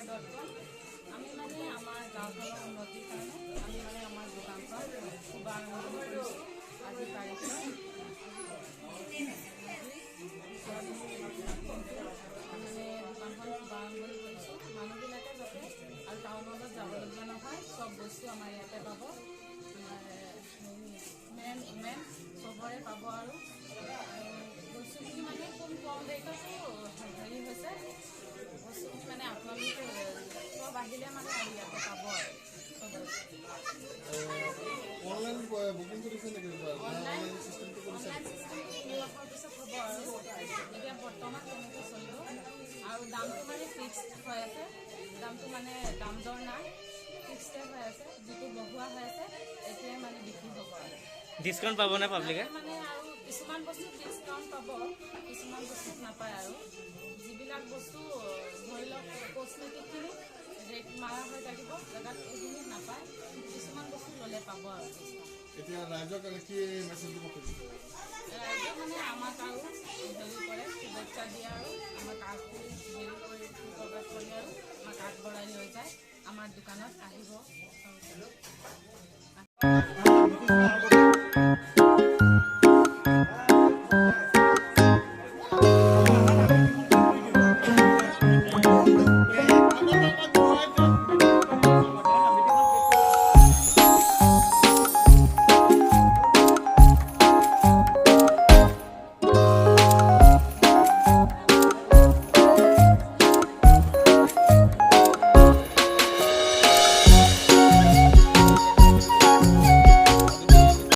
আমি মানে আমাৰ গাঁওখনৰ উন্নতিৰ কাৰণে আমি মানে আমাৰ দোকানখন শুভাৰম্ভ কৰিছোঁ আজি তাৰিখত। মানে দোকানখন শুভাৰম্ভ কৰিছোঁ মানুহবিলাকে যাতে আৰু টাউনত যাবলগীয়া নহয়, চব বস্তু আমাৰ ইয়াতে পাব। মেন উমেন চবৰে পাব আৰু বস্তুখিনি মানে খুব কম ৰেটতো হেৰি হৈছে। বস্তুখিনি মানে আপোনালোকে চব আহিলে মানে ইয়াতে পাব আৰু অনলাইন বুকিং কৰিছে নেকি? অনলাইন চিষ্টেমটো নিৰসৰ পিছত হ'ব আৰু এতিয়া বৰ্তমান তেনেকৈ চলিব আৰু দামটো মানে ফিক্সড হৈ আছে। দামটো মানে দাম দৰ নাই, ফিক্সডে হৈ আছে। যিটো বঢ়োৱা হৈ আছে এতিয়াই মানে বিক্ৰী হ'ব আৰু ডিছকাউণ্ট পাব নে পাব্লিকে? মানে আৰু কিছুমান বস্তুত ডিছকাউণ্ট পাব, কিছুমান বস্তুত নাপায়। আৰু যিবিলাক বস্তু ধৰি লওক কচমেটিকখিনি ৰেট মাৰা হৈ থাকিব জেগাত এইখিনিত নাপায়, কিছুমান বস্তু ল'লে পাব আৰু এতিয়া ৰাইজক কি মেছেজ দিব খুজিছে? ৰাইজে মানে আমাক আৰু হেৰি কৰে, শুভেচ্ছা দিয়ে আৰু আমাক আগটো হেৰি কৰি প্ৰকাশ কৰি আৰু আমাক আগবঢ়াই লৈ যায়। আমাৰ দোকানত আহিব।